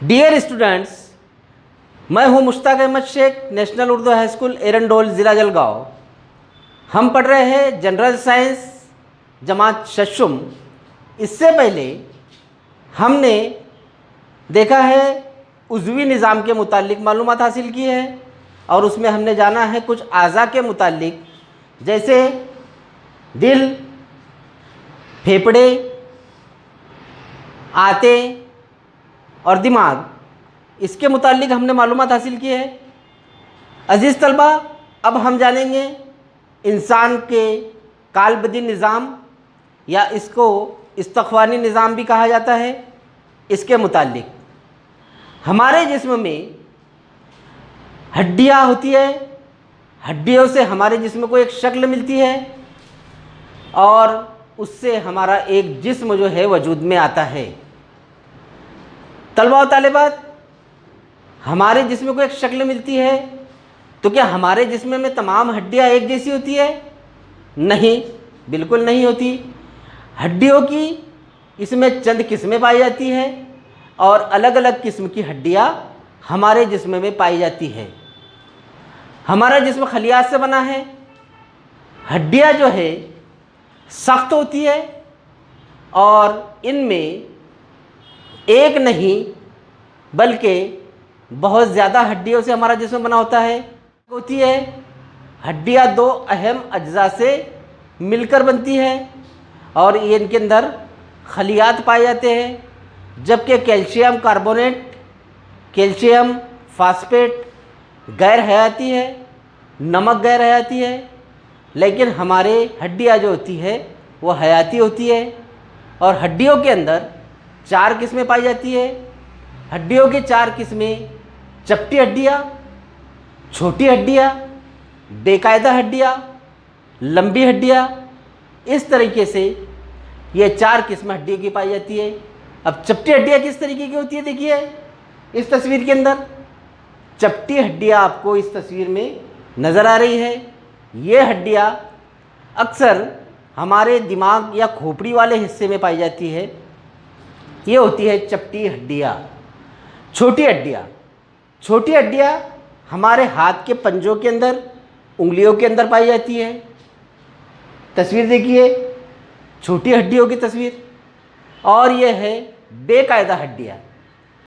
Dear students, मैं हूं Mushtaq Ahmed Shaikh, national Urdu high school Erandol, ज़िला जलगांव। हम पढ़ रहे हैं जनरल साइंस जमात शशुम। इससे पहले हमने देखा है उज़वी निज़ाम के मुतालिक मालूमात हासिल की है और उसमें हमने जाना है कुछ आज़ा के मुतालिक, जैसे दिल, फेफड़े, आते और दिमाग। इसके मुतालिक हमने मालूमात हासिल की है। अज़ीज़ तलबा, अब हम जानेंगे इंसान के कालबदी निज़ाम या इसको इस्तख्वानी निज़ाम भी कहा जाता है। इसके मुतालिक हमारे जिस्म में हड्डियाँ होती है, हड्डियों से हमारे जिस्म को एक शक्ल मिलती है और उससे हमारा एक जिस्म जो है वजूद में आता है। तलबा और तालिबात, हमारे जिस्म को एक शक्ल मिलती है, तो क्या हमारे जिस्म में तमाम हड्डियाँ एक जैसी होती है? नहीं, बिल्कुल नहीं होती। हड्डियों की इसमें चंद किस्में पाई जाती हैं और अलग अलग किस्म की हड्डियाँ हमारे जिस्म में पाई जाती है। हमारा जिस्म खलियात से बना है। हड्डियाँ जो है सख्त होती है और इनमें एक नहीं बल्कि बहुत ज़्यादा हड्डियों से हमारा जिस्म बना होता है। हड्डियाँ दो अहम अज्जा से मिलकर बनती है और ये इनके अंदर खलियात पाए जाते हैं, जबकि कैल्शियम कार्बोनेट, कैल्शियम फास्फेट गैर हयाती है, नमक गैर हयाती है। लेकिन हमारे हड्डियाँ जो होती है वो हयाती होती है और हड्डियों के अंदर 4 किस्में पाई जाती है। हड्डियों की 4 किस्में: चपटी हड्डियाँ, छोटी हड्डियाँ, बेकायदा हड्डियाँ, लंबी हड्डियाँ। इस तरीके से ये 4 किस्में हड्डियों की पाई जाती है। अब चपटी हड्डियाँ किस तरीके की होती है? देखिए इस तस्वीर के अंदर चपटी हड्डियाँ आपको इस तस्वीर में नज़र आ रही है। ये हड्डियाँ अक्सर हमारे दिमाग या खोपड़ी वाले हिस्से में पाई जाती है। ये होती है चपटी हड्डियाँ। छोटी हड्डियाँ हमारे हाथ के पंजों के अंदर, उंगलियों के अंदर पाई जाती है। तस्वीर देखिए, छोटी हड्डियों की तस्वीर। और यह है बेकायदा हड्डियाँ।